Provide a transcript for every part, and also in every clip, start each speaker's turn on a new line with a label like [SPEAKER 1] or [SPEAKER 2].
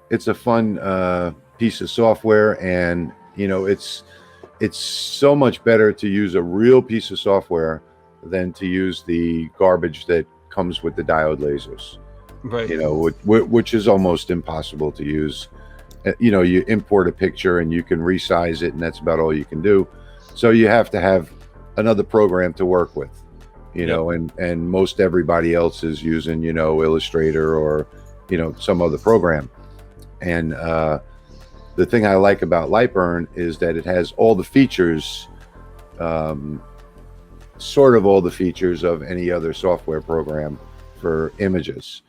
[SPEAKER 1] it's a fun piece of software, and it's so much better to use a real piece of software than to use the garbage that comes with the diode lasers.
[SPEAKER 2] Right.
[SPEAKER 1] Which is almost impossible to use. You import a picture and you can resize it, and that's about all you can do. So you have to have another program to work with, and most everybody else is using, Illustrator or, some other program. And the thing I like about Lightburn is that it has all the features, sort of all the features of any other software program for images.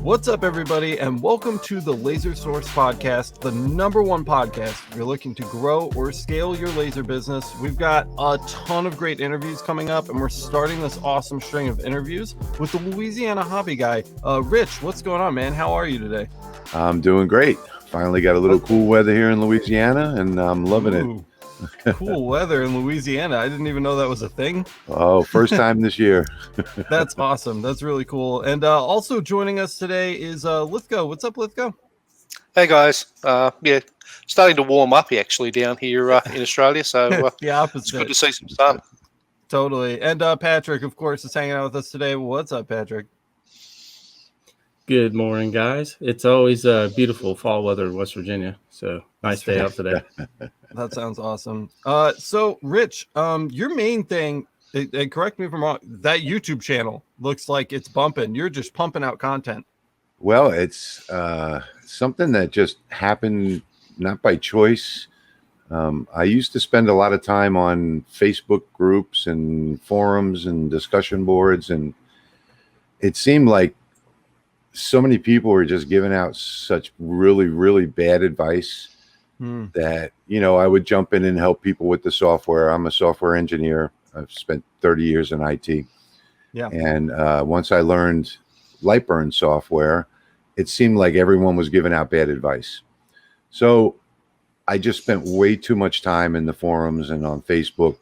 [SPEAKER 2] What's up, everybody, and welcome to the Laser Source Podcast, the #1 podcast if you're looking to grow or scale your laser business. We've got a ton of great interviews coming up, and we're starting this awesome string of interviews with the Louisiana hobby guy. Rich, what's going on, man? How are you today?
[SPEAKER 1] I'm doing great. Finally got a little cool weather here in Louisiana, and I'm loving it.
[SPEAKER 2] Cool weather in Louisiana. I didn't even know that was a thing.
[SPEAKER 1] Oh, first time this year.
[SPEAKER 2] That's awesome. That's really cool. And also joining us today is Lithgow. What's up, Lithgow?
[SPEAKER 3] Hey guys. Starting to warm up actually down here in Australia. So
[SPEAKER 2] the opposite.
[SPEAKER 3] It's good to see some sun.
[SPEAKER 2] Totally. And Patrick, of course, is hanging out with us today. What's up, Patrick?
[SPEAKER 4] Good morning, guys. It's always beautiful fall weather in West Virginia. So nice day out today.
[SPEAKER 2] That sounds awesome. So Rich, your main thing, and correct me if I'm wrong, that YouTube channel looks like it's bumping. You're just pumping out content.
[SPEAKER 1] Well, it's something that just happened, not by choice. I used to spend a lot of time on Facebook groups and forums and discussion boards, and it seemed like so many people were just giving out such really, really bad advice that, I would jump in and help people with the software. I'm a software engineer. I've spent 30 years in IT.
[SPEAKER 2] Yeah.
[SPEAKER 1] And once I learned Lightburn software, it seemed like everyone was giving out bad advice. So I just spent way too much time in the forums and on Facebook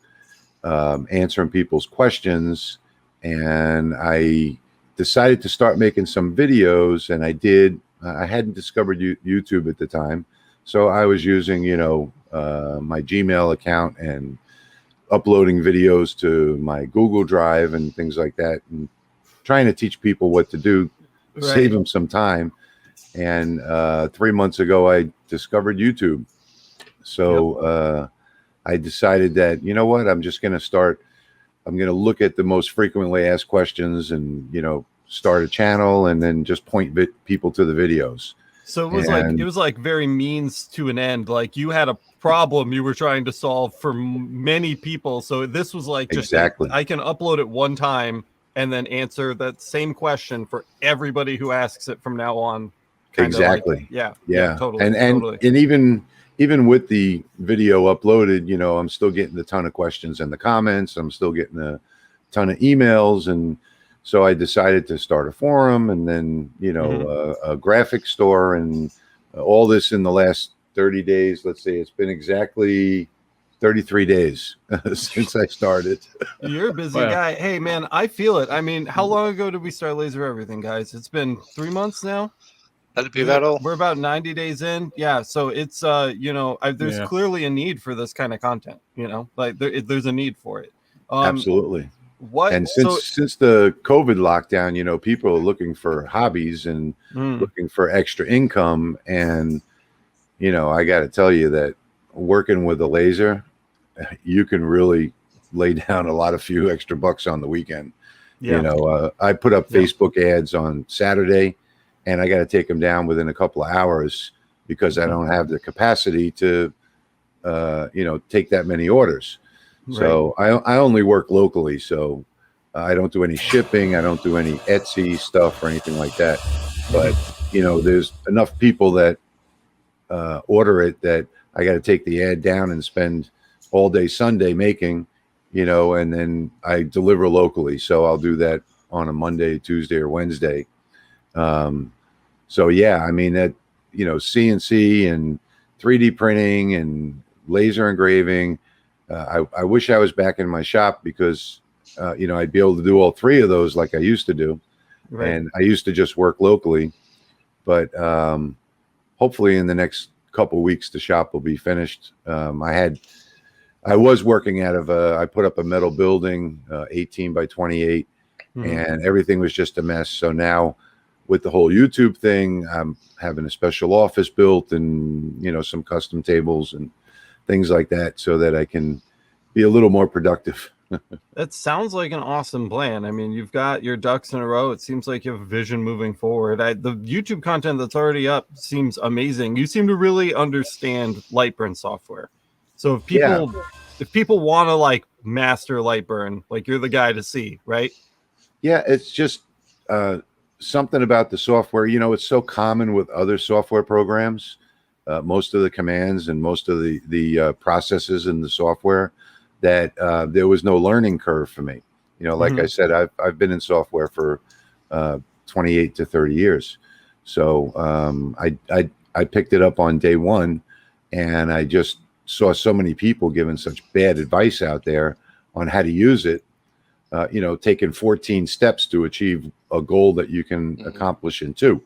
[SPEAKER 1] answering people's questions. And I decided to start making some videos, and I did. I hadn't discovered YouTube at the time, so I was using, my Gmail account and uploading videos to my Google Drive and things like that, and trying to teach people what to do, save them some time. And 3 months ago, I discovered YouTube. So I decided that, I'm just going to start. I'm going to look at the most frequently asked questions and, start a channel and then just point people to the videos.
[SPEAKER 2] So it was like very means to an end. Like you had a problem you were trying to solve for many people. So this was like just
[SPEAKER 1] exactly.
[SPEAKER 2] I can upload it one time and then answer that same question for everybody who asks it from now on.
[SPEAKER 1] Exactly.
[SPEAKER 2] Yeah,
[SPEAKER 1] totally.
[SPEAKER 2] And
[SPEAKER 1] totally. And even with the video uploaded, I'm still getting a ton of questions in the comments. I'm still getting a ton of emails. And so I decided to start a forum and then, a graphic store, and all this in the last 30 days. Let's say it's been exactly 33 days since I started.
[SPEAKER 2] You're a busy guy. Hey, man, I feel it. I mean, how long ago did we start Laser Everything, guys? It's been 3 months now.
[SPEAKER 3] That'd be about all.
[SPEAKER 2] We're about 90 days in. Yeah. So it's, there's clearly a need for this kind of content, like there's a need for it.
[SPEAKER 1] Absolutely. Since the COVID lockdown, people are looking for hobbies and looking for extra income. And, I got to tell you that working with a laser, you can really lay down a few extra bucks on the weekend. Yeah. I put up Facebook ads on Saturday, and I got to take them down within a couple of hours because I don't have the capacity to, take that many orders. Right. So I only work locally, so I don't do any shipping. I don't do any Etsy stuff or anything like that. But, there's enough people that order it that I got to take the ad down and spend all day Sunday making, and then I deliver locally. So I'll do that on a Monday, Tuesday, or Wednesday. So yeah, I mean that, CNC and 3D printing and laser engraving. I wish I was back in my shop because, I'd be able to do all three of those like I used to do.
[SPEAKER 2] Right.
[SPEAKER 1] And I used to just work locally, but hopefully in the next couple weeks, the shop will be finished. I was working out of I put up a metal building, 18 by 28, and everything was just a mess. So now with the whole YouTube thing, I'm having a special office built and, some custom tables and things like that so that I can be a little more productive.
[SPEAKER 2] That sounds like an awesome plan. I mean, you've got your ducks in a row. It seems like you have a vision moving forward. The YouTube content that's already up seems amazing. You seem to really understand Lightburn software. So if people want to like master Lightburn, like you're the guy to see, right?
[SPEAKER 1] Yeah, it's just something about the software. It's so common with other software programs. Most of the commands and most of the processes in the software, that there was no learning curve for me. Like I said, I've been in software for 28 to 30 years. So I picked it up on day one, and I just saw so many people giving such bad advice out there on how to use it, taking 14 steps to achieve a goal that you can accomplish in 2.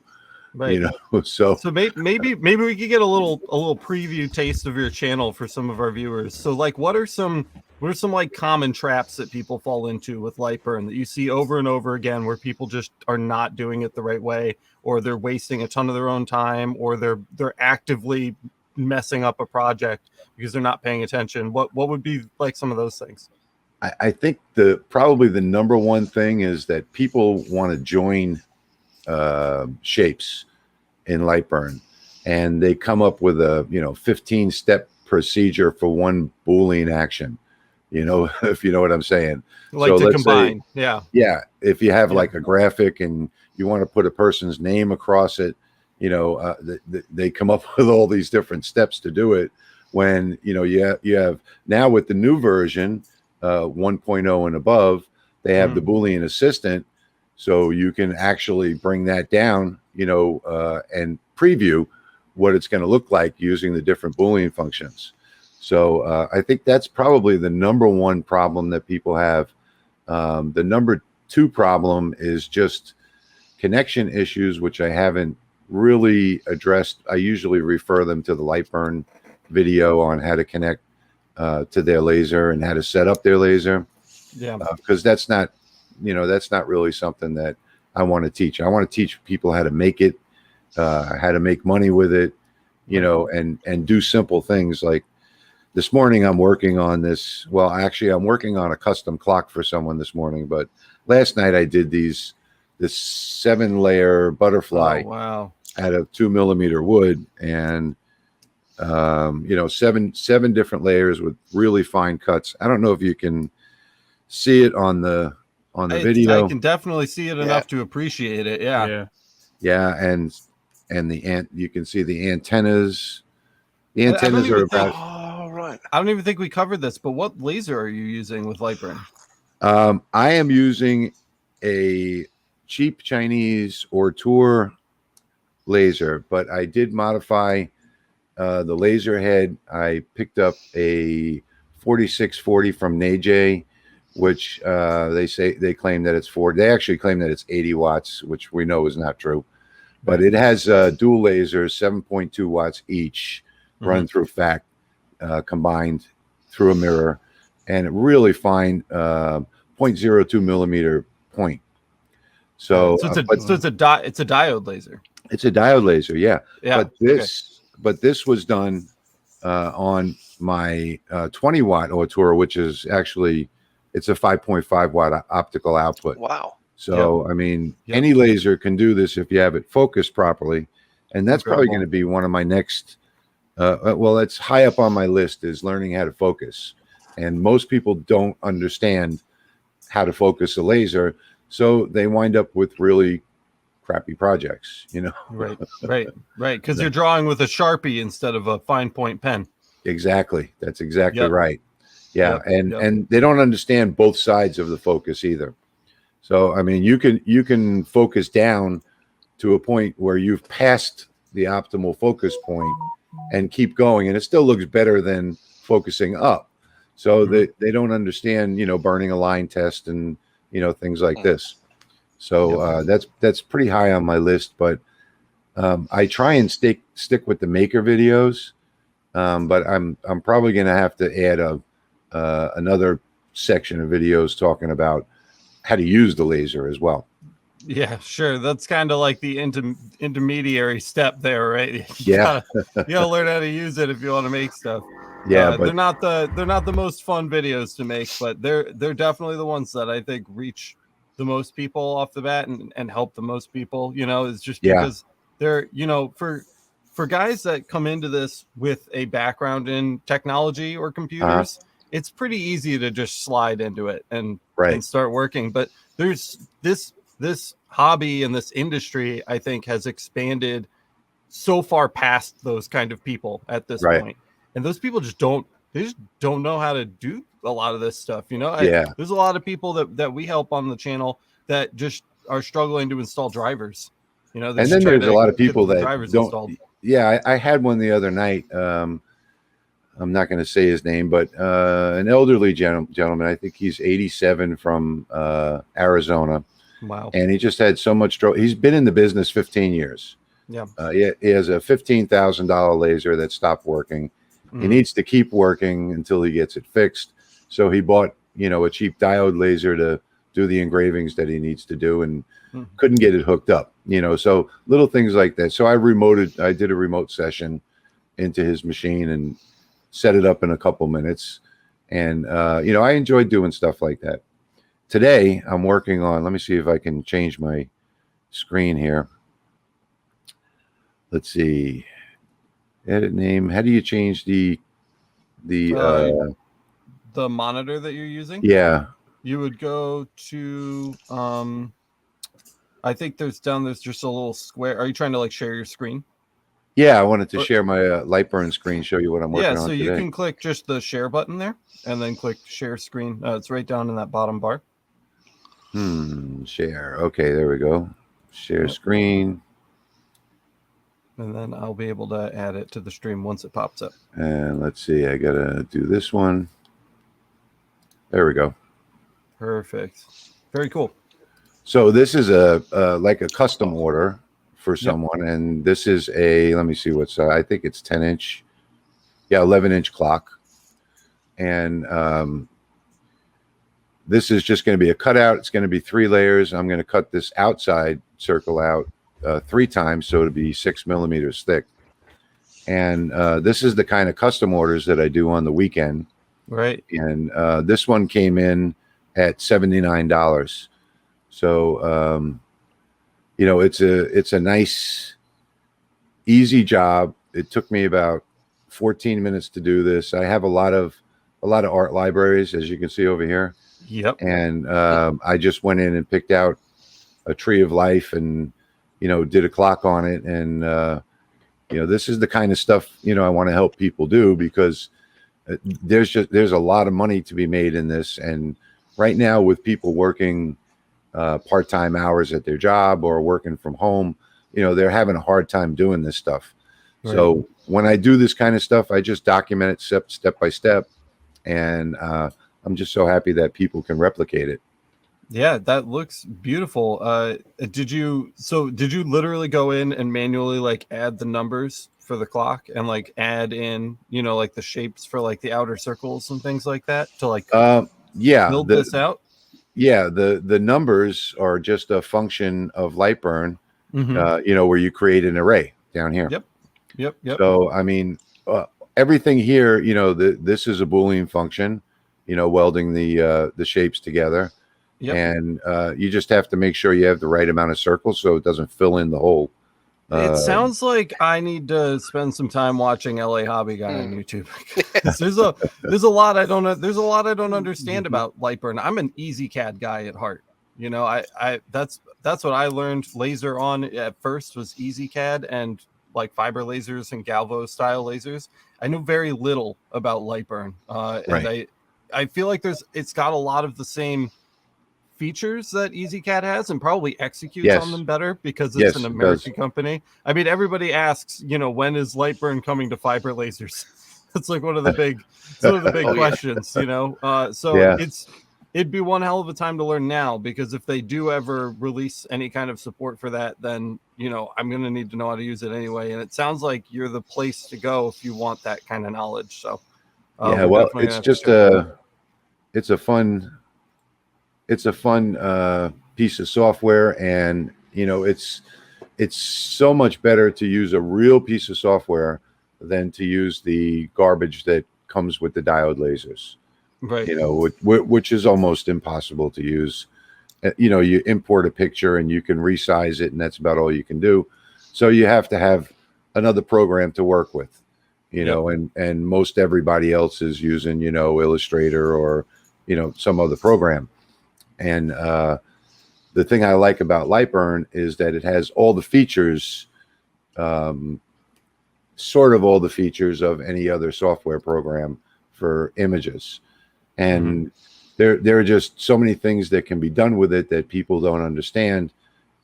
[SPEAKER 2] Right.
[SPEAKER 1] So
[SPEAKER 2] maybe we could get a little preview taste of your channel for some of our viewers. So like, what are some like common traps that people fall into with Lightburn that you see over and over again, where people just are not doing it the right way, or they're wasting a ton of their own time, or they're actively messing up a project because they're not paying attention? What would be like some of those things?
[SPEAKER 1] I think probably the number one thing is that people want to join shapes in Lightburn, and they come up with a 15-step procedure for one Boolean action, if you know what I'm saying.
[SPEAKER 2] Like,
[SPEAKER 1] so
[SPEAKER 2] to combine.
[SPEAKER 1] If you have like a graphic and you want to put a person's name across it, they come up with all these different steps to do it, when you have now with the new version 1.0 and above, they have the Boolean assistant. So you can actually bring that down, and preview what it's going to look like using the different Boolean functions. So I think that's probably the number one problem that people have. The number two problem is just connection issues, which I haven't really addressed. I usually refer them to the Lightburn video on how to connect to their laser and how to set up their laser.
[SPEAKER 2] Yeah,
[SPEAKER 1] because that's not really something that I want to teach. I want to teach people how to make it, how to make money with it, and do simple things. Like this morning, I'm working on this. Well, actually, I'm working on a custom clock for someone this morning. But last night I did this 7-layer butterfly out of 2mm wood, and seven different layers with really fine cuts. I don't know if you can see it on the video.
[SPEAKER 2] I can definitely see it enough to appreciate it.
[SPEAKER 1] And you can see the antennas. The antennas are about.
[SPEAKER 3] Oh, right.
[SPEAKER 2] I don't even think we covered this, but what laser are you using with Lightburn?
[SPEAKER 1] I am using a cheap Chinese Ortour laser, but I did modify the laser head. I picked up a 4640 from Najay, which they claim that it's 40. They actually claim that it's 80 watts, which we know is not true. But it has dual lasers, 7.2 watts each, run through FAC, combined through a mirror, and a really fine 0.02 millimeter point. So
[SPEAKER 2] it's a diode laser.
[SPEAKER 1] It's a diode laser, yeah.
[SPEAKER 2] Yeah.
[SPEAKER 1] But this was done on my 20 watt Ortour, which is actually, it's a 5.5 watt optical output.
[SPEAKER 3] Wow.
[SPEAKER 1] So, I mean, any laser can do this if you have it focused properly. And that's probably going to be one of my next, it's high up on my list, is learning how to focus. And most people don't understand how to focus a laser. So they wind up with really crappy projects,
[SPEAKER 2] Right. Because you're drawing with a Sharpie instead of a fine point pen.
[SPEAKER 1] Exactly. That's exactly right. Yeah. And they don't understand both sides of the focus either. So, I mean, you can focus down to a point where you've passed the optimal focus point and keep going, and it still looks better than focusing up. So they don't understand, burning a line test and things like this. So that's pretty high on my list. But I try and stick with the maker videos, but I'm probably going to have to add another section of videos talking about how to use the laser as well.
[SPEAKER 2] Yeah, sure. That's kind of like the intermediary step there, right? You
[SPEAKER 1] Yeah,
[SPEAKER 2] gotta learn how to use it if you want to make stuff.
[SPEAKER 1] yeah, but
[SPEAKER 2] they're not the most fun videos to make, but they're definitely the ones that I think reach the most people off the bat and help the most people. Is just because they're for guys that come into this with a background in technology or computers, it's pretty easy to just slide into it and start working. But there's this hobby and this industry, I think, has expanded so far past those kind of people at this point. And those people just don't know how to do a lot of this stuff. There's a lot of people that we help on the channel that just are struggling to install drivers.
[SPEAKER 1] And then there's a lot of people that don't.
[SPEAKER 2] Installed.
[SPEAKER 1] Yeah, I had one the other night. I'm not going to say his name, but an elderly gentleman. I think he's 87 from Arizona.
[SPEAKER 2] Wow.
[SPEAKER 1] And he just had so much trouble. He's been in the business 15 years.
[SPEAKER 2] Yeah.
[SPEAKER 1] He has a $15,000 laser that stopped working. He needs to keep working until he gets it fixed. So he bought, a cheap diode laser to do the engravings that he needs to do, and couldn't get it hooked up, so little things like that. So I did a remote session into his machine and set it up in a couple minutes. And, I enjoyed doing stuff like that. Today, I'm working on, let me see if I can change my screen here. Let's see. Edit name. How do you change the
[SPEAKER 2] monitor that you're using?
[SPEAKER 1] Yeah.
[SPEAKER 2] You would go to, I think there's just a little square. Are you trying to share your screen?
[SPEAKER 1] Yeah, I wanted to share my Lightburn screen, show you what I'm working on today.
[SPEAKER 2] You can click just the share button there and then click share screen. It's right down in that bottom bar.
[SPEAKER 1] Share. Okay, there we go. Share screen.
[SPEAKER 2] And then I'll be able to add it to the stream once it pops up.
[SPEAKER 1] And let's see, I got to do this one. There we go.
[SPEAKER 2] Perfect. Very cool.
[SPEAKER 1] So this is like a custom order for someone. And this is let me see what's, I think it's 10-inch. Yeah, 11-inch clock. And this is just going to be a cutout. It's going to be 3 layers. I'm going to cut this outside circle out 3 times, so it'll be 6 millimeters thick. And this is the kind of custom orders that I do on the weekend.
[SPEAKER 2] Right.
[SPEAKER 1] And this one came in at $79. So, it's a nice, easy job. It took me about 14 minutes to do this. I have a lot of art libraries, as you can see over here.
[SPEAKER 2] Yep.
[SPEAKER 1] And I just went in and picked out a tree of life and, did a clock on it. And, this is the kind of stuff, I want to help people do, because there's a lot of money to be made in this. And right now, with people working part-time hours at their job or working from home, they're having a hard time doing this stuff. Right. So when I do this kind of stuff, I just document it step by step. And I'm just so happy that people can replicate it.
[SPEAKER 2] Yeah, that looks beautiful. Did you literally go in and manually add the numbers for the clock and add in, the shapes for the outer circles and things like that to build this out?
[SPEAKER 1] Yeah, the numbers are just a function of Lightburn, where you create an array down here.
[SPEAKER 2] Yep.
[SPEAKER 1] So, I mean, everything here, this is a Boolean function, welding the shapes together. Yep. And you just have to make sure you have the right amount of circles so it doesn't fill in the hole.
[SPEAKER 2] It sounds like I need to spend some time watching LA Hobby Guy on YouTube. There's a lot I don't understand about Lightburn. I'm an easy CAD guy at heart. That's what I learned laser on at first was easy CAD and fiber lasers and galvo style lasers. I knew very little about Lightburn. And I feel like it's got a lot of the same features that EasyCAD has and probably executes
[SPEAKER 1] Yes.
[SPEAKER 2] on them better because
[SPEAKER 1] Yes,
[SPEAKER 2] it's an
[SPEAKER 1] it
[SPEAKER 2] American
[SPEAKER 1] does.
[SPEAKER 2] company. I mean, everybody asks, when is Lightburn coming to fiber lasers? It's like one of the big
[SPEAKER 3] Oh, yeah.
[SPEAKER 2] questions, so
[SPEAKER 1] Yeah.
[SPEAKER 2] it'd be one hell of a time to learn now, because if they do ever release any kind of support for that, then I'm going to need to know how to use it anyway. And it sounds like you're the place to go if you want that kind of knowledge. So
[SPEAKER 1] Yeah,
[SPEAKER 2] we're
[SPEAKER 1] well,
[SPEAKER 2] definitely gonna
[SPEAKER 1] it's
[SPEAKER 2] have to
[SPEAKER 1] just
[SPEAKER 2] check it out.
[SPEAKER 1] it's a fun piece of software, and it's so much better to use a real piece of software than to use the garbage that comes with the diode lasers.
[SPEAKER 2] Right.
[SPEAKER 1] Which is almost impossible to use. You import a picture and you can resize it, and that's about all you can do. So you have to have another program to work with, and most everybody else is using, Illustrator or, some other program. And the thing I like about Lightburn is that it has all the features, sort of all the features of any other software program for images. And there are just so many things that can be done with it that people don't understand.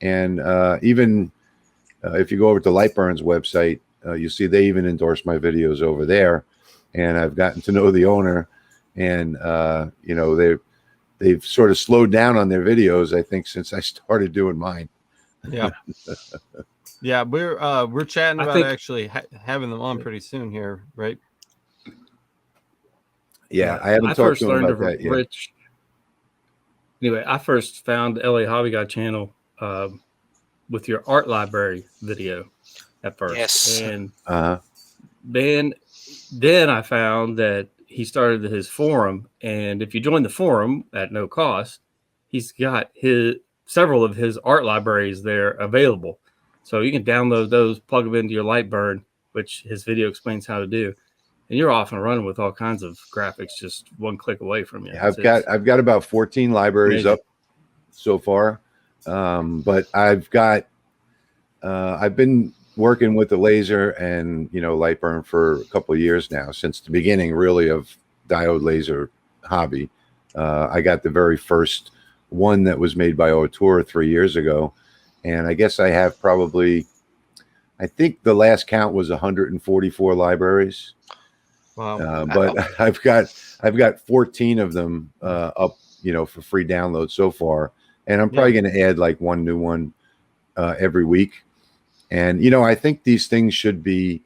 [SPEAKER 1] And even if you go over to Lightburn's website, you see they even endorse my videos over there. And I've gotten to know the owner, and they've sort of slowed down on their videos, I think, since I started doing mine.
[SPEAKER 2] Yeah. Yeah, we're chatting
[SPEAKER 4] I
[SPEAKER 2] about
[SPEAKER 4] think-
[SPEAKER 2] actually having them on pretty soon here, right?
[SPEAKER 1] Yeah, I haven't talked to him about that yet.
[SPEAKER 4] Rich. Anyway, I first found LA Hobby Guy channel with your art library video at first.
[SPEAKER 3] Yes.
[SPEAKER 4] And
[SPEAKER 1] Uh-huh.
[SPEAKER 4] then I found that he started his forum, and if you join the forum at no cost, he's got several of his art libraries there available. So you can download those, plug them into your Lightburn, which his video explains how to do. And you're off and running with all kinds of graphics just one click away from you.
[SPEAKER 1] I've got about 14 libraries
[SPEAKER 4] amazing.
[SPEAKER 1] up so far, but I've been working with the laser and Lightburn for a couple of years now, since the beginning really of diode laser hobby. I got the very first one that was made by Auteur 3 years ago, and I guess I have I think the last count was 144 libraries.
[SPEAKER 2] Wow.
[SPEAKER 1] But I've got 14 of them up, for free download so far, and I'm probably going to add like one new one every week. And I think these things should be,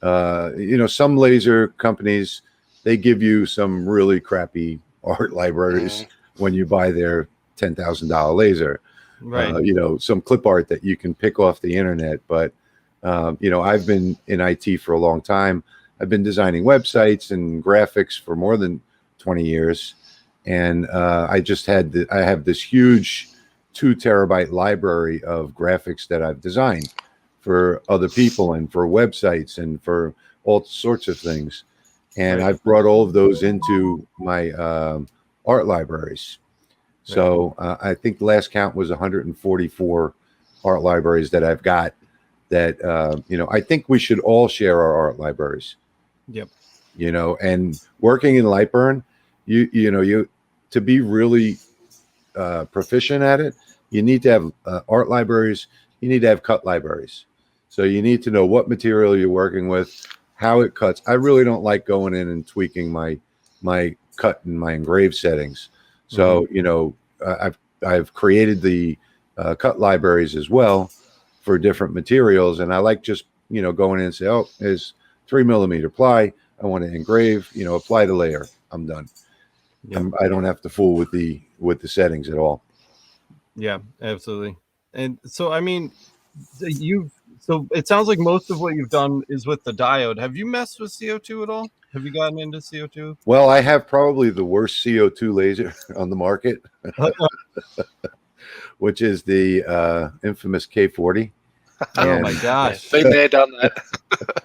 [SPEAKER 1] some laser companies, they give you some really crappy art libraries when you buy their $10,000 laser.
[SPEAKER 2] Right.
[SPEAKER 1] Some clip art that you can pick off the internet. But I've been in IT for a long time. I've been designing websites and graphics for more than 20 years. And I have this huge 2 terabyte library of graphics that I've designed for other people and for websites and for all sorts of things. And I've brought all of those into my art libraries. So I think the last count was 144 art libraries that I've got that, I think we should all share our art libraries.
[SPEAKER 2] Yep.
[SPEAKER 1] And working in Lightburn, you to be really proficient at it, you need to have art libraries. You need to have cut libraries. So you need to know what material you're working with, how it cuts. I really don't like going in and tweaking my cut and my engrave settings. So I've created the cut libraries as well for different materials, and I like just going in and say, oh, there's 3 millimeter ply. I want to engrave. Apply the layer. I'm done.
[SPEAKER 2] Yep.
[SPEAKER 1] I don't have to fool with the settings at all.
[SPEAKER 2] Yeah, absolutely. And so, I mean, so it sounds like most of what you've done is with the diode. Have you messed with CO2 at all? Have you gotten into CO2?
[SPEAKER 1] Well, I have probably the worst CO2 laser on the market, which is the infamous K40.
[SPEAKER 2] Oh my gosh.
[SPEAKER 3] Been there, done that.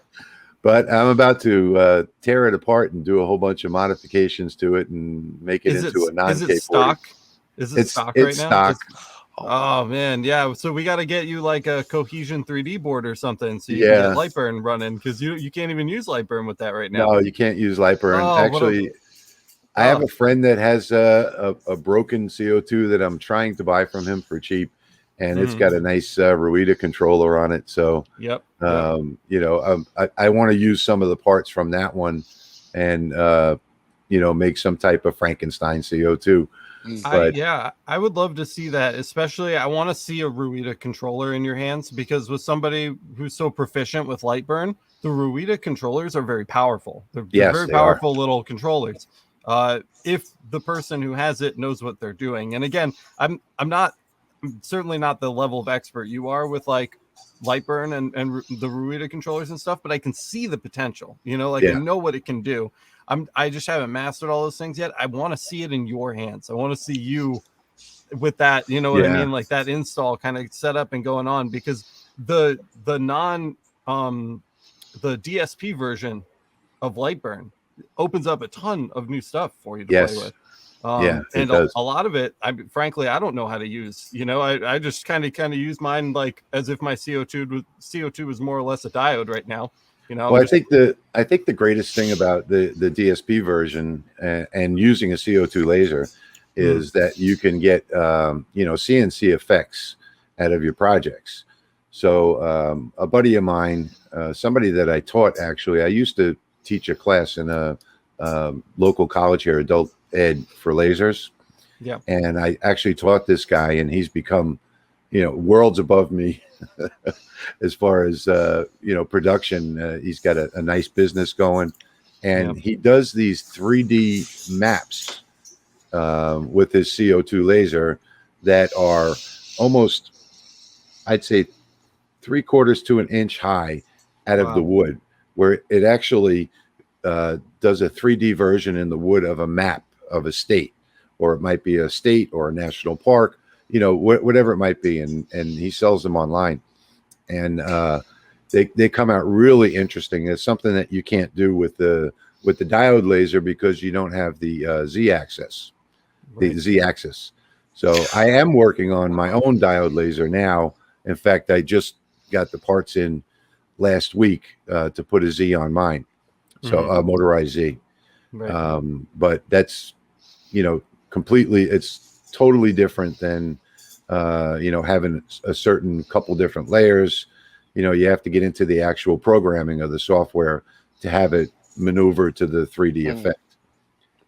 [SPEAKER 1] But I'm about to tear it apart and do a whole bunch of modifications to it and make it into a non-K40.
[SPEAKER 2] Is it stock? Is it stock right now?
[SPEAKER 1] Stock.
[SPEAKER 2] Oh man, yeah. So we got to get you like a Cohesion 3D board or something, so you can get Lightburn running, because you can't even use Lightburn with that right now.
[SPEAKER 1] No, you can't use Lightburn.
[SPEAKER 2] Oh,
[SPEAKER 1] Actually, I have a friend that has a broken CO2 that I'm trying to buy from him for cheap, and it's got a nice Ruida controller on it. So,
[SPEAKER 2] Yep.
[SPEAKER 1] you know, I want to use some of the parts from that one, and you know, make some type of Frankenstein CO2. But
[SPEAKER 2] I would love to see that. Especially, I want to see a Ruida controller in your hands, because with somebody who's so proficient with Lightburn, the Ruida controllers are very powerful. They're
[SPEAKER 1] yes,
[SPEAKER 2] very
[SPEAKER 1] they are.
[SPEAKER 2] powerful little controllers. If the person who has it knows what they're doing. And again, I'm certainly not the level of expert you are with like Lightburn and the Ruida controllers and stuff, but I can see the potential. You know, like I know what it can do. I just haven't mastered all those things yet. I want to see it in your hands. I want to see you with that, you know what I mean? Like that install kind of set up and going on, because the DSP version of Lightburn opens up a ton of new stuff for you to play with. And a lot of it, frankly, I don't know how to use. You know, I just kind of use mine like as if my CO2 was more or less a diode right now. You know,
[SPEAKER 1] well, I think the greatest thing about the DSP version and using a CO2 laser is that you can get you know, CNC effects out of your projects. So a buddy of mine, somebody that I taught, actually, I used to teach a class in a local college here, adult ed for lasers.
[SPEAKER 2] Yeah.
[SPEAKER 1] And I actually taught this guy, and he's become, you know, worlds above me as far as, you know, production. He's got a nice business going, and he does these 3D maps with his CO2 laser that are almost, I'd say, 3/4 to an inch high out of the wood, where it actually does a 3D version in the wood of a map of a state, or it might be a state or a national park, you know, whatever it might be. And he sells them online, and they come out really interesting. It's something that you can't do with the diode laser, because you don't have the Z-axis, the Z-axis. So I am working on my own diode laser now. In fact, I just got the parts in last week to put a Z on mine. So motorized Z. But that's, you know, completely, it's totally different than, you know, having a certain couple different layers. You know, you have to get into the actual programming of the software to have it maneuver to the 3D effect.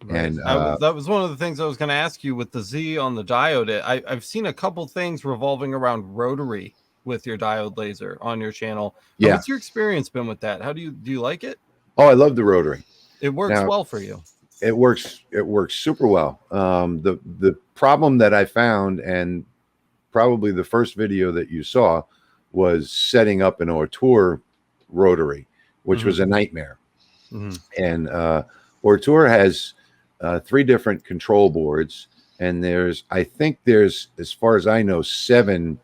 [SPEAKER 1] And
[SPEAKER 2] that was one of the things I was going to ask you with the Z on the diode. I've seen a couple things revolving around rotary with your diode laser on your channel.
[SPEAKER 1] Yeah.
[SPEAKER 2] What's your experience been with that? How do you like it?
[SPEAKER 1] Oh, I love the rotary.
[SPEAKER 2] It works well for you.
[SPEAKER 1] It works super well. The problem that I found, and probably the first video that you saw, was setting up an Ortour rotary, which was a nightmare. And Ortour has 3 different control boards, and I think there's, as far as I know, 7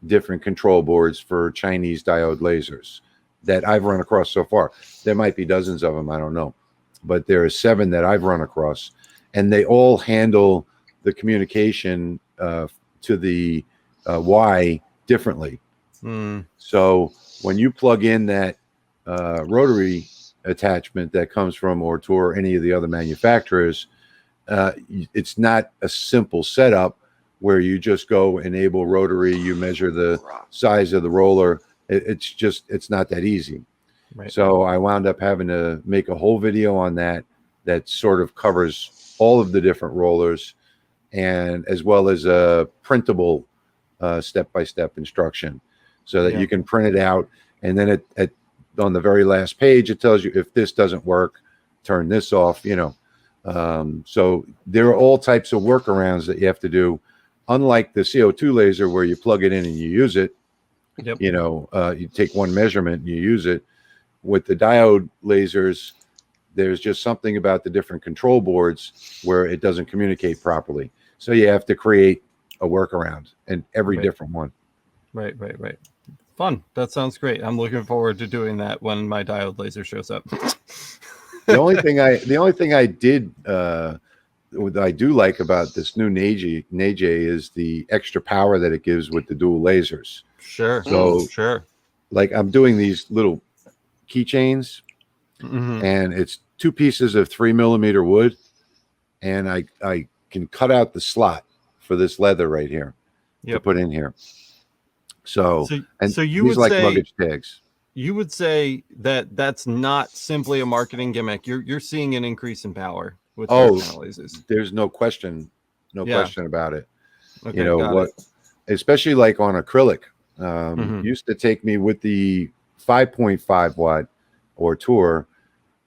[SPEAKER 1] different control boards for Chinese diode lasers that I've run across so far. There might be dozens of them, I don't know, but there are 7 that I've run across, and they all handle the communication to the Y differently. So when you plug in that rotary attachment that comes from Ortour or any of the other manufacturers, it's not a simple setup where you just go enable rotary, you measure the size of the roller. It's not that easy. So I wound up having to make a whole video on that sort of covers all of the different rollers, and as well as a printable step-by-step instruction, so that you can print it out, and then on the very last page it tells you, if this doesn't work, turn this off, you know. So there are all types of workarounds that you have to do. Unlike the CO2 laser, where you plug it in and you use it, you know, you take one measurement and you use it. With the diode lasers, there's just something about the different control boards where it doesn't communicate properly. So you have to create a workaround in every different one. Right.
[SPEAKER 2] Fun. That sounds great. I'm looking forward to doing that when my diode laser shows up.
[SPEAKER 1] The only thing I did what I do like about this new Neige is the extra power that it gives with the dual lasers. So like I'm doing these little keychains, and it's 2 pieces of 3mm wood, and I can cut out the slot for this leather right here to
[SPEAKER 2] Yep.
[SPEAKER 1] put in here. So, and
[SPEAKER 2] so you
[SPEAKER 1] these
[SPEAKER 2] would
[SPEAKER 1] like
[SPEAKER 2] say
[SPEAKER 1] luggage tags.
[SPEAKER 2] you would say that that's not simply a marketing gimmick. You're seeing an increase in power with
[SPEAKER 1] Oh,
[SPEAKER 2] these panel lasers.
[SPEAKER 1] there's no question
[SPEAKER 2] Yeah.
[SPEAKER 1] about it.
[SPEAKER 2] Okay,
[SPEAKER 1] You know
[SPEAKER 2] got
[SPEAKER 1] what?
[SPEAKER 2] it.
[SPEAKER 1] Especially like on acrylic,
[SPEAKER 2] Mhm.
[SPEAKER 1] used to take me with the 5.5 watt or tour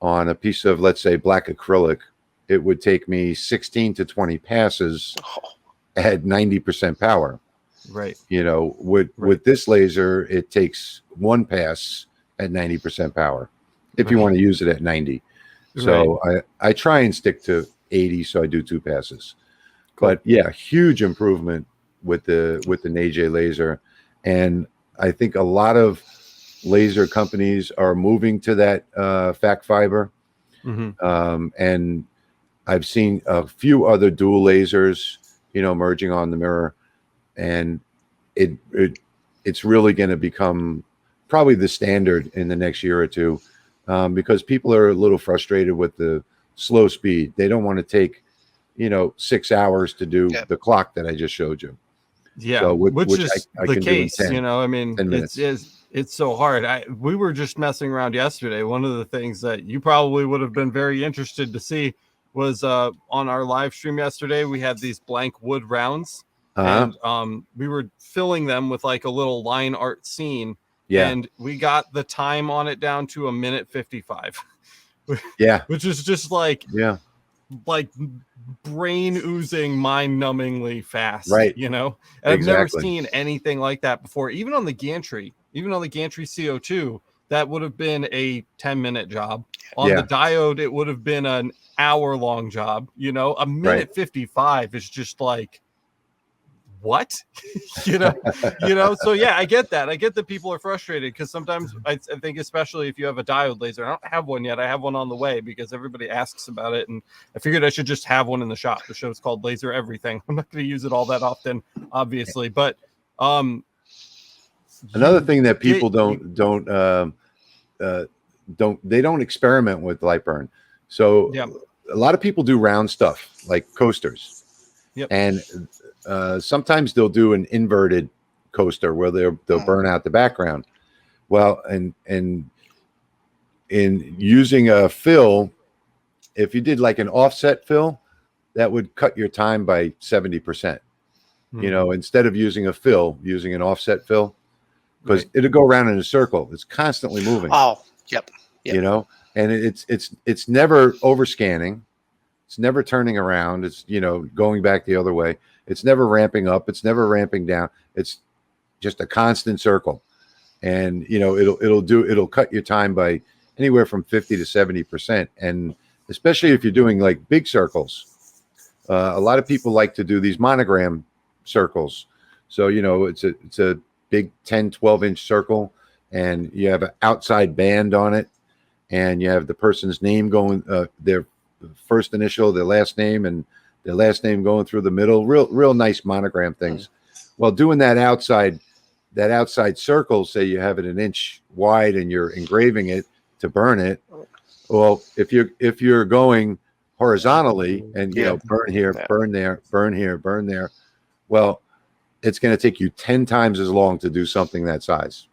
[SPEAKER 1] on a piece of, let's say, black acrylic. It would take me 16 to 20 passes at 90% power.
[SPEAKER 2] Right.
[SPEAKER 1] You know, with
[SPEAKER 2] Right.
[SPEAKER 1] this laser, it takes one pass at 90% power if you
[SPEAKER 2] Right.
[SPEAKER 1] want to use it at 90. So I try and stick to 80, so I do 2 passes.
[SPEAKER 2] Cool.
[SPEAKER 1] But yeah, huge improvement with the NAJ laser, and I think a lot of laser companies are moving to that fact fiber.
[SPEAKER 2] Mhm.
[SPEAKER 1] And I've seen a few other dual lasers, you know, merging on the mirror, and it's really going to become probably the standard in the next year or two, because people are a little frustrated with the slow speed. They don't want to take, you know, 6 hours to do
[SPEAKER 3] Yep.
[SPEAKER 1] the clock that I just showed you.
[SPEAKER 2] Yeah,
[SPEAKER 1] So
[SPEAKER 2] which is
[SPEAKER 1] I
[SPEAKER 2] the
[SPEAKER 1] can do in
[SPEAKER 2] case,
[SPEAKER 1] 10
[SPEAKER 2] you know. I mean,
[SPEAKER 1] 10 minutes.
[SPEAKER 2] it's so hard. We were just messing around yesterday. One of the things that you probably would have been very interested to see was on our live stream yesterday. We had these blank wood rounds, and we were filling them with like a little line art scene.
[SPEAKER 1] Yeah.
[SPEAKER 2] And we got the time on it down to 1:55.
[SPEAKER 1] Yeah.
[SPEAKER 2] Which is just like brain oozing, mind numbingly fast,
[SPEAKER 1] Right.
[SPEAKER 2] you know. And I've never
[SPEAKER 1] Exactly.
[SPEAKER 2] seen anything like that before. Even on the gantry CO2, that would have been a 10-minute job. On the diode, it would have been an hour-long job. You know, a minute 55 is just like, what? you know. So yeah, I get that. I get that people are frustrated because sometimes I think, especially if you have a diode laser. I don't have one yet. I have one on the way because everybody asks about it, and I figured I should just have one in the shop. The show's called Laser Everything. I'm not going to use it all that often, obviously, but
[SPEAKER 1] another thing that people don't experiment with Lightburn. So a lot of people do round stuff like coasters.
[SPEAKER 2] Yep.
[SPEAKER 1] And sometimes they'll do an inverted coaster where they'll burn out the background. Well, and in using a fill, if you did like an offset fill, that would cut your time by 70%. You know, instead of using a fill, using an offset fill, because it'll go around in a circle. It's constantly moving.
[SPEAKER 3] Oh, yep.
[SPEAKER 1] You know, and it's never over scanning. It's never turning around. It's, you know, going back the other way. It's never ramping up. It's never ramping down. It's just a constant circle. And, you know, it'll cut your time by anywhere from 50 to 70%. And especially if you're doing like big circles, a lot of people like to do these monogram circles. So, you know, it's a big 10, 12-inch circle, and you have an outside band on it, and you have the person's name going, their first initial, their last name, and their last name going through the middle. Real nice monogram things. Well, doing that outside circle, say you have it an inch wide and you're engraving it to burn it. Well, if you're going horizontally and, you know, burn here, burn there, burn here, burn there, well, it's going to take you 10 times as long to do something that size.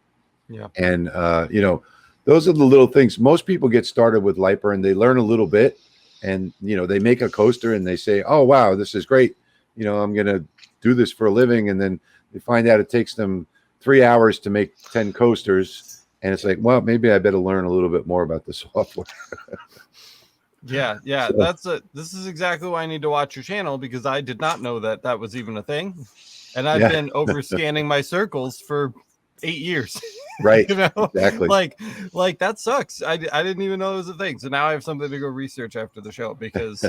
[SPEAKER 2] Yeah.
[SPEAKER 1] And you know, those are the little things. Most people get started with Lightburn, they learn a little bit, and, you know, they make a coaster and they say, oh wow, this is great, you know, I'm going to do this for a living. And then they find out it takes them 3 hours to make 10 coasters, and it's like, well, maybe I better learn a little bit more about the software.
[SPEAKER 2] Yeah, so, this is exactly why I need to watch your channel, because I did not know that was even a thing, and I've been over scanning my circles for 8 years.
[SPEAKER 1] Right.
[SPEAKER 2] You know,
[SPEAKER 1] exactly.
[SPEAKER 2] Like that sucks. I didn't even know it was a thing. So now I have something to go research after the show, because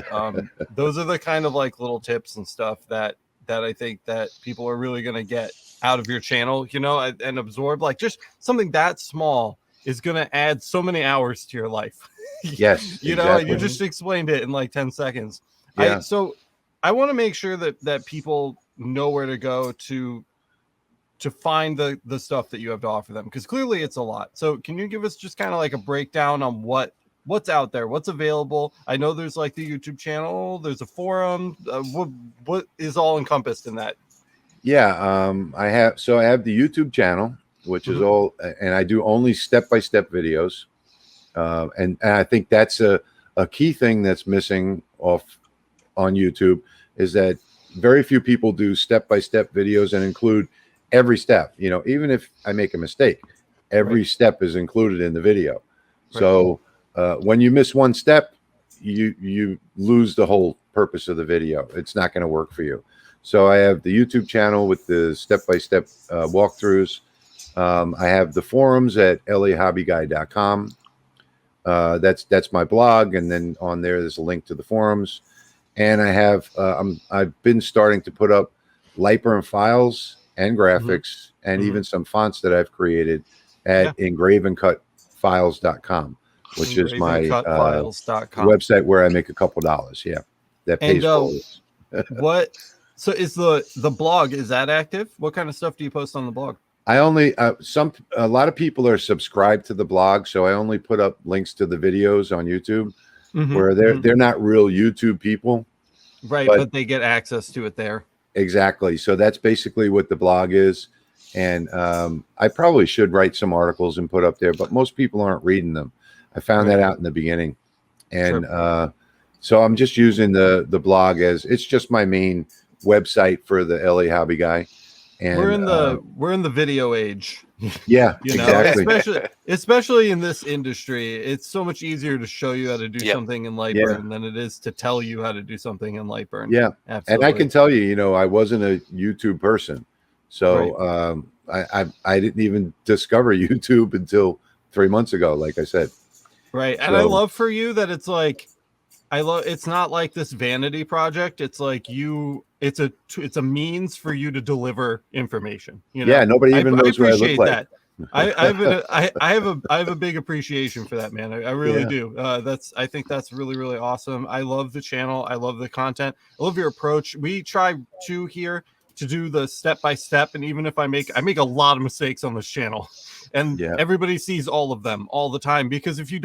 [SPEAKER 2] those are the kind of like little tips and stuff that I think that people are really going to get out of your channel, you know, and absorb. Like just something that small is going to add so many hours to your life.
[SPEAKER 1] Yes.
[SPEAKER 2] You know, you just explained it in like 10 seconds.
[SPEAKER 1] Yeah.
[SPEAKER 2] So I want to make sure that people know where to go to find the stuff that you have to offer them, because clearly it's a lot. So can you give us just kind of like a breakdown on what what's out there, what's available. I know there's like the YouTube channel, there's a forum. What is all encompassed in that?
[SPEAKER 1] Yeah, I have the YouTube channel, which is all, and I do only step-by-step videos. And I think that's a key thing that's missing off on YouTube, is that very few people do step-by-step videos and include every step. You know, even if I make a mistake, every step is included in the video. So when you miss one step, you lose the whole purpose of the video. It's not going to work for you. So I have the YouTube channel with the step-by-step walkthroughs. I have the forums at lahobbyguy.com. That's my blog, and then on there's a link to the forums. And I have I've been starting to put up Lightburn files and graphics and even some fonts that I've created at engravingcutfiles.com, which is my website where I make a couple dollars. Yeah, that pays for it.
[SPEAKER 2] What? So is the blog, is that active? What kind of stuff do you post on the blog?
[SPEAKER 1] I only a lot of people are subscribed to the blog, so I only put up links to the videos on YouTube, where they're not real YouTube people,
[SPEAKER 2] right? But they get access to it there.
[SPEAKER 1] Exactly. So that's basically what the blog is, and I probably should write some articles and put up there, but most people aren't reading them. I found that out in the beginning, and so I'm just using the blog as it's just my main website for the LA Hobby Guy. And
[SPEAKER 2] we're in the video age.
[SPEAKER 1] Yeah,
[SPEAKER 2] you know,
[SPEAKER 1] exactly.
[SPEAKER 2] especially in this industry, it's so much easier to show you how to do something in Lightburn than it is to tell you how to do something in Lightburn.
[SPEAKER 1] Yeah,
[SPEAKER 2] absolutely.
[SPEAKER 1] And I can tell you, you know, I wasn't a YouTube person, so I didn't even discover YouTube until 3 months ago, like I said.
[SPEAKER 2] Right, and I love for you that it's like, it's not like this vanity project. It's like it's a means for you to deliver information. You know?
[SPEAKER 1] Yeah, nobody even knows what I look like.
[SPEAKER 2] That. I have a big appreciation for that, man. I really do. I think that's really, really awesome. I love the channel. I love the content. I love your approach. We try to do the step by step, and even if I make a lot of mistakes on this channel, and everybody sees all of them all the time, because if you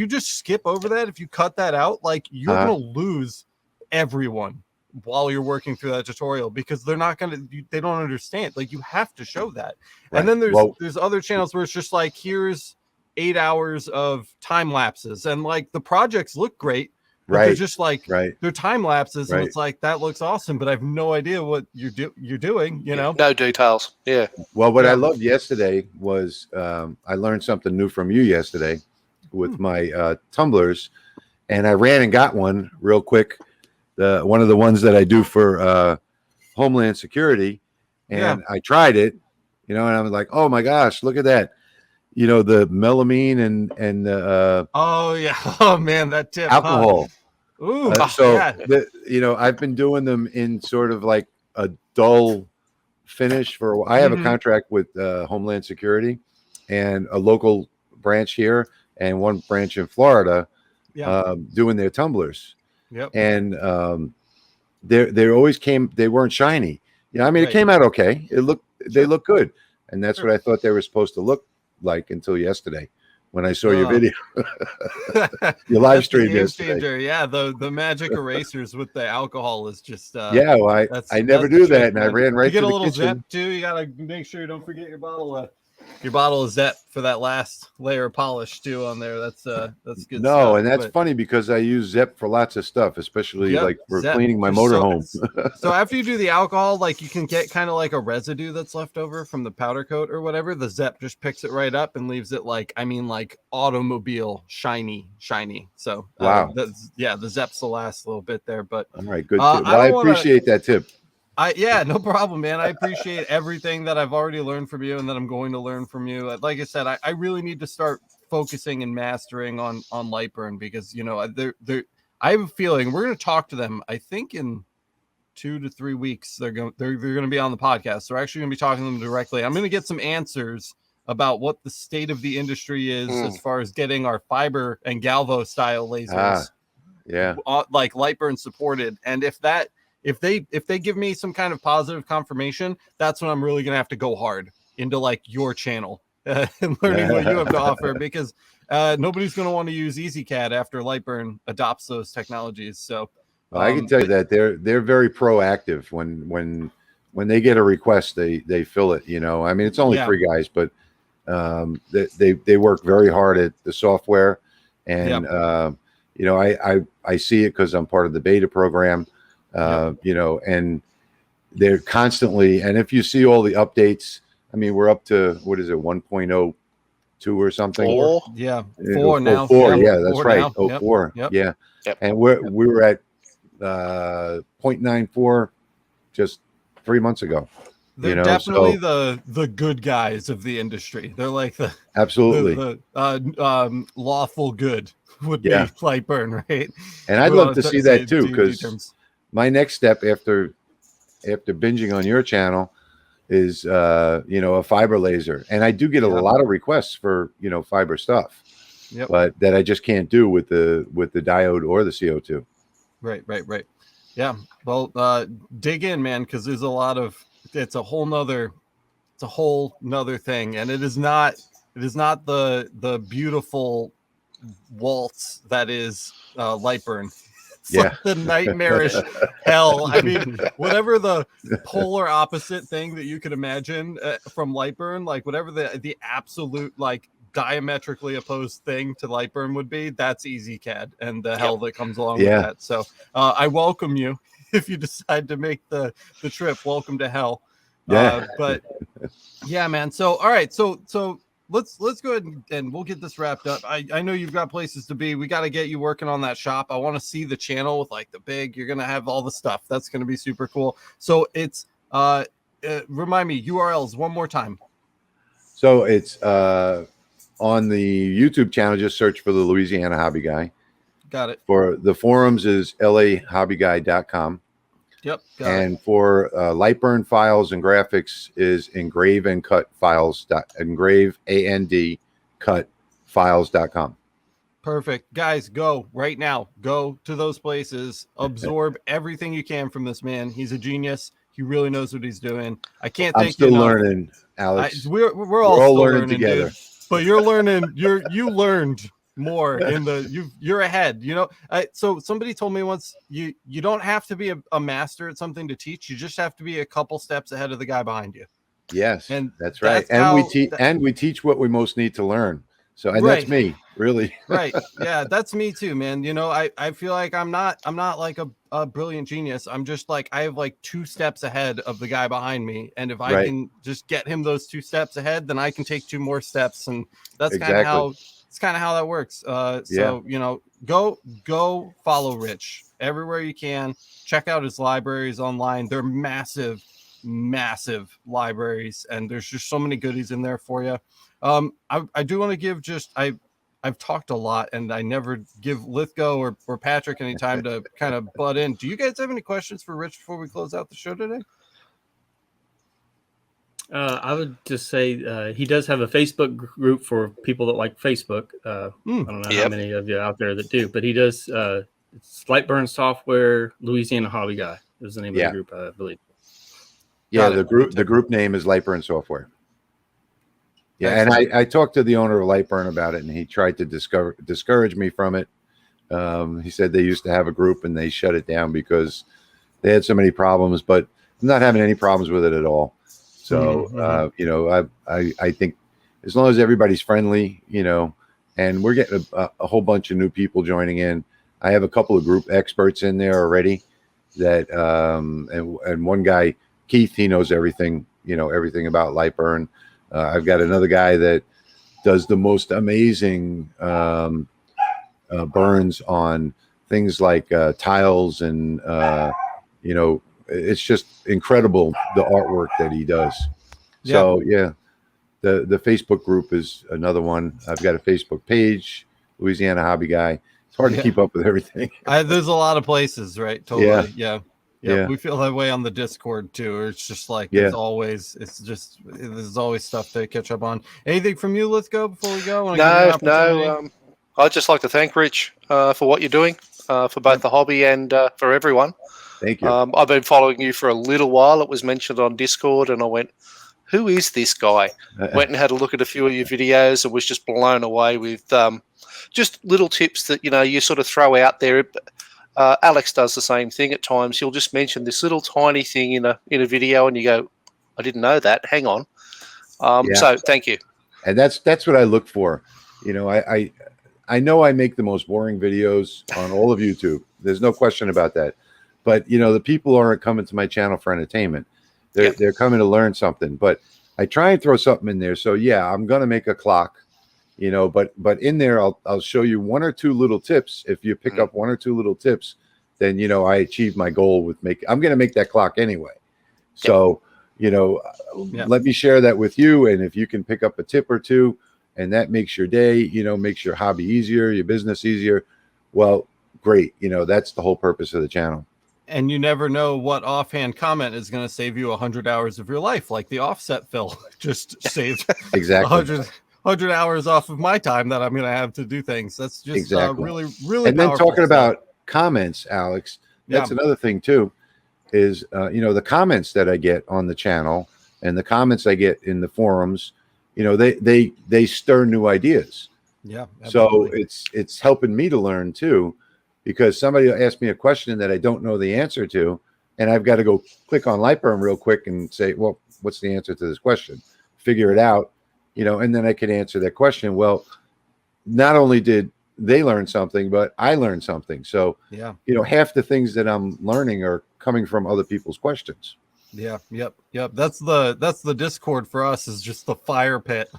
[SPEAKER 2] just skip over that, if you cut that out, like you're gonna lose everyone while you're working through that tutorial, because they don't understand. Like, you have to show that. And then there's other channels where it's just like, here's 8 hours of time lapses, and like the projects look great, but they're just like they're time lapses, and it's like, that looks awesome, but I have no idea what you're doing, you know.
[SPEAKER 3] No details.
[SPEAKER 1] Well, what I loved yesterday was I learned something new from you yesterday with my tumblers, and I ran and got one real quick, one of the ones that I do for Homeland Security, and I tried it, you know, and I was like, oh my gosh, look at that, you know, the melamine and
[SPEAKER 2] oh man, that tip,
[SPEAKER 1] alcohol.
[SPEAKER 2] Ooh,
[SPEAKER 1] you know, I've been doing them in sort of like a dull finish for a while. I have a contract with Homeland Security and a local branch here and one branch in Florida, doing their tumblers. And they always they weren't shiny. Yeah, I mean, it came out okay. They look good, and that's what I thought they were supposed to look like until yesterday, when I saw your video, your live stream yesterday.
[SPEAKER 2] Yeah, the magic erasers with the alcohol is just
[SPEAKER 1] well, I never do that, and I ran right to the kitchen. You get a little
[SPEAKER 2] Zep too. You gotta make sure you don't forget your bottle of Zep for that last layer of polish too on there. That's good.
[SPEAKER 1] No, and that's funny because I use Zep for lots of stuff, especially like for cleaning my motorhome.
[SPEAKER 2] So after you do the alcohol, like, you can get kind of like a residue that's left over from the powder coat or whatever. The Zep just picks it right up and leaves it like automobile shiny. So the Zeps will last a little bit there. But
[SPEAKER 1] all right, good. Well, I appreciate that tip.
[SPEAKER 2] No problem, man. I appreciate everything that I've already learned from you and that I'm going to learn from you. Like I said, I really need to start focusing and mastering on Lightburn, because, you know, I have a feeling we're going to talk to them. I think in 2 to 3 weeks they're going to be on the podcast. So we're actually going to be talking to them directly. I'm going to get some answers about what the state of the industry is as far as getting our fiber and galvo style lasers, like Lightburn supported. And if they give me some kind of positive confirmation, that's when I'm really going to have to go hard into like your channel and learning what you have to offer, because nobody's going to want to use EasyCAD after Lightburn adopts those technologies. So
[SPEAKER 1] Well, I can tell you that they're very proactive. When they get a request, they fill it. You know, I mean, it's only
[SPEAKER 2] Yeah.
[SPEAKER 1] 3 guys, but they work very hard at the software, and you know, I see it because I'm part of the beta program. You know, and they're constantly, and if you see all the updates, I mean, we're up to, what is it, 1.02 or something?
[SPEAKER 3] 4.
[SPEAKER 2] yeah,
[SPEAKER 1] You
[SPEAKER 2] 4
[SPEAKER 1] know,
[SPEAKER 2] now.
[SPEAKER 1] 4,
[SPEAKER 2] Yep,
[SPEAKER 1] yeah, that's
[SPEAKER 2] 4
[SPEAKER 1] right.
[SPEAKER 2] now.
[SPEAKER 1] Oh,
[SPEAKER 2] Yep.
[SPEAKER 1] 4,
[SPEAKER 2] Yep.
[SPEAKER 1] yeah.
[SPEAKER 3] Yep.
[SPEAKER 1] And we were at 0.94 just 3 months ago.
[SPEAKER 2] They're
[SPEAKER 1] You know,
[SPEAKER 2] definitely
[SPEAKER 1] so
[SPEAKER 2] the good guys of the industry. They're like the
[SPEAKER 1] absolutely,
[SPEAKER 2] lawful good would
[SPEAKER 1] Yeah.
[SPEAKER 2] be Lightburn, right?
[SPEAKER 1] and I'd
[SPEAKER 2] Well,
[SPEAKER 1] love to see
[SPEAKER 2] say
[SPEAKER 1] that too,
[SPEAKER 2] D&D
[SPEAKER 1] because
[SPEAKER 2] terms.
[SPEAKER 1] my next step after binging on your channel is you know, a fiber laser, and I do get a
[SPEAKER 2] Yeah.
[SPEAKER 1] lot of requests for, you know, fiber stuff,
[SPEAKER 2] Yep.
[SPEAKER 1] but that I just can't do with the diode or the CO2.
[SPEAKER 2] Right. Yeah. Well, dig in, man, because there's a lot of, it's a whole nother thing, and it is not the beautiful waltz that is Lightburn. It's
[SPEAKER 1] Yeah.
[SPEAKER 2] like the nightmarish hell. I mean, whatever the polar opposite thing that you could imagine from Lightburn, like whatever the absolute like diametrically opposed thing to Lightburn would be, that's EasyCAD and the hell that comes along with
[SPEAKER 1] Yeah.
[SPEAKER 2] that. So I welcome you if you decide to make the trip. Welcome to hell.
[SPEAKER 1] Yeah.
[SPEAKER 2] But yeah, man. So all right, so let's go ahead and we'll get this wrapped up. I know you've got places to be. We got to get you working on that shop. I want to see the channel with like the big, you're gonna have all the stuff. That's gonna be super cool. So it's remind me URLs one more time.
[SPEAKER 1] So it's on the YouTube channel, just search for the Louisiana Hobby Guy.
[SPEAKER 2] Got it.
[SPEAKER 1] For the forums is lahobbyguy.com.
[SPEAKER 2] Yep.
[SPEAKER 1] And for Lightburn files and graphics is engrave and cut files engrave and cut files.com.
[SPEAKER 2] Perfect. Guys, go right now. Go to those places. Absorb everything you can from this man. He's a genius. He really knows what he's doing. I can't
[SPEAKER 1] I'm
[SPEAKER 2] thank
[SPEAKER 1] still
[SPEAKER 2] you enough.
[SPEAKER 1] learning, Alex.
[SPEAKER 2] We're all still
[SPEAKER 1] learning together.
[SPEAKER 2] dude. But you're learning. You learned more in the you're ahead. You know. So somebody told me once, you don't have to be a master at something to teach. You just have to be a couple steps ahead of the guy behind you.
[SPEAKER 1] Yes,
[SPEAKER 2] And
[SPEAKER 1] that's right.
[SPEAKER 2] that's
[SPEAKER 1] And
[SPEAKER 2] how
[SPEAKER 1] we teach what we most need to learn. So, and
[SPEAKER 2] Right.
[SPEAKER 1] that's me, really.
[SPEAKER 2] Right. Yeah, that's me too, man. You know, I feel like I'm not like a brilliant genius. I'm just like, I have like 2 steps ahead of the guy behind me. And if I
[SPEAKER 1] Right.
[SPEAKER 2] can just get him those 2 steps ahead, then I can take 2 more steps. And that's
[SPEAKER 1] Exactly.
[SPEAKER 2] kind of how that works. So, you know, go follow Rich everywhere you can. Check out his libraries online. They're massive libraries, and there's just so many goodies in there for you. I do want to give I've talked a lot, and I never give Lithgow or Patrick any time to kind of butt in. Do you guys have any questions for Rich before we close out the show today?
[SPEAKER 4] I would just say he does have a Facebook group for people that like Facebook. I don't know how many of you out there that do, but he does. It's Lightburn Software Louisiana Hobby Guy is the name of the group, I believe.
[SPEAKER 1] Yeah, the group name is Lightburn Software. Yeah, excellent. And I talked to the owner of Lightburn about it, and he tried to discourage me from it. He said they used to have a group and they shut it down because they had so many problems, but I'm not having any problems with it at all. So, you know, I think as long as everybody's friendly, you know, and we're getting a whole bunch of new people joining in. I have a couple of group experts in there already that, and one guy, Keith, he knows everything, you know, everything about Lightburn. I've got another guy that does the most amazing burns on things like tiles and, you know, it's just incredible the artwork that he does. So yeah, the Facebook group is another one. I've got a Facebook page, Louisiana Hobby Guy. It's hard to keep up with everything.
[SPEAKER 2] There's a lot of places, right? Totally.
[SPEAKER 1] Yeah.
[SPEAKER 2] We feel that way on the Discord too. It's just like there's always stuff to catch up on. Anything from you? Let's go before we go.
[SPEAKER 3] No. I'd just like to thank Rich for what you're doing for both the hobby and for everyone.
[SPEAKER 1] Thank you.
[SPEAKER 3] I've been following you for a little while. It was mentioned on Discord, and I went, who is this guy? Went and had a look at a few of your videos and was just blown away with just little tips that, you know, you sort of throw out there. Alex does the same thing at times. He'll just mention this little tiny thing in a video and you go, I didn't know that. Hang on. So thank you.
[SPEAKER 1] And that's what I look for. You know, I know I make the most boring videos on all of YouTube. There's no question about that. But, you know, the people aren't coming to my channel for entertainment. They're coming to learn something. But I try and throw something in there. So, yeah, I'm going to make a clock, you know, but in there, I'll show you one or two little tips. If you pick up one or two little tips, then, you know, I achieved my goal with I'm going to make that clock anyway. So, you know, let me share that with you. And if you can pick up a tip or two and that makes your day, you know, makes your hobby easier, your business easier, well, great. You know, that's the whole purpose of the channel.
[SPEAKER 2] And you never know what offhand comment is going to save you 100 hours of your life, like the offset fill just saved
[SPEAKER 1] exactly
[SPEAKER 2] 100 hours off of my time that I'm going to have to do things. That's just really, really.
[SPEAKER 1] And then talking about comments, Alex, that's another thing too, is, you know, the comments that I get on the channel and the comments I get in the forums, you know, they stir new ideas.
[SPEAKER 2] Yeah. Absolutely.
[SPEAKER 1] So it's helping me to learn too, because somebody will ask me a question that I don't know the answer to, and I've got to go click on Lightburn real quick and say, well, what's the answer to this question? Figure it out, you know, and then I can answer that question. Well, not only did they learn something, but I learned something. So, you know, half the things that I'm learning are coming from other people's questions.
[SPEAKER 2] Yeah. Yep. That's the Discord for us, is just the fire pit.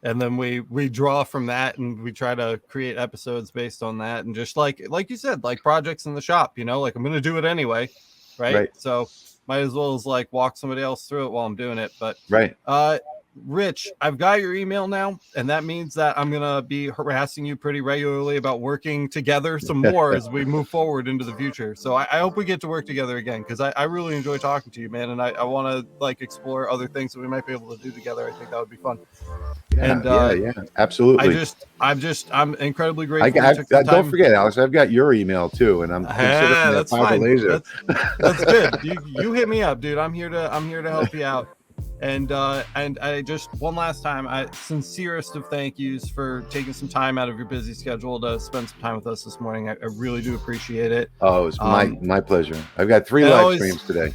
[SPEAKER 2] And then we draw from that and we try to create episodes based on that. And just like you said, like projects in the shop, you know, like I'm going to do it anyway. Right. So might as well as like walk somebody else through it while I'm doing it. But Rich, I've got your email now, and that means that I'm going to be harassing you pretty regularly about working together some more as we move forward into the future. So I hope we get to work together again, because I really enjoy talking to you, man. And I want to like explore other things that we might be able to do together. I think that would be fun.
[SPEAKER 1] Yeah, absolutely.
[SPEAKER 2] I'm incredibly grateful.
[SPEAKER 1] Don't forget, Alex, I've got your email too, and I'm considering
[SPEAKER 2] that's fine.
[SPEAKER 1] Laser.
[SPEAKER 2] That's good. You hit me up, dude. I'm here to help you out. And I just one last time, sincerest of thank yous for taking some time out of your busy schedule to spend some time with us this morning. I really do appreciate it.
[SPEAKER 1] Oh, it's my pleasure. I've got 3 live streams today.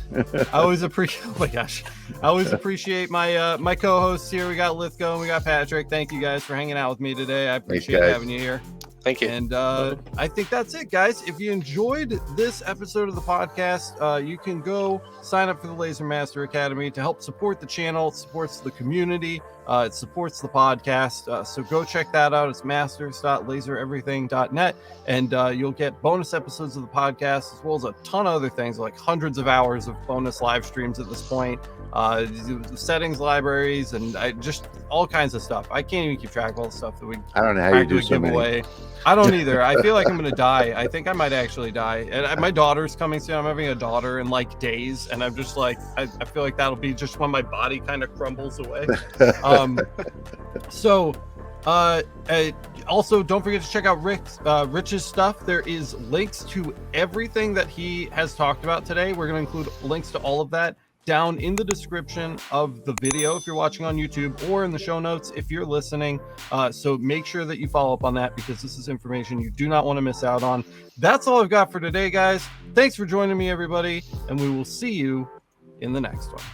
[SPEAKER 2] I always appreciate. Oh my gosh, I always appreciate my my co-hosts here. We got Lithgow and we got Patrick. Thank you guys for hanging out with me today. I appreciate having you here.
[SPEAKER 3] Thank you.
[SPEAKER 2] And I think that's it, guys. If you enjoyed this episode of the podcast, you can go sign up for the Laser Master Academy to help support the channel. It supports the community. It supports the podcast. So go check that out. It's masters.lasereverything.net. And you'll get bonus episodes of the podcast, as well as a ton of other things, like hundreds of hours of bonus live streams at this point. Settings libraries and just all kinds of stuff. I can't even keep track of all the stuff that we
[SPEAKER 1] I don't know how you do so many.
[SPEAKER 2] Away. I don't either. I feel like I'm gonna die. I think I might actually die. And my daughter's coming soon. I'm having a daughter in like days, and I'm just like, I feel like that'll be just when my body kind of crumbles away. Also, don't forget to check out Rich's stuff. There is links to everything that he has talked about today. We're going to include links to all of that down in the description of the video if you're watching on YouTube, or in the show notes if you're listening. So make sure that you follow up on that, because this is information you do not want to miss out on. That's all I've got for today, guys. Thanks for joining me, everybody, and we will see you in the next one.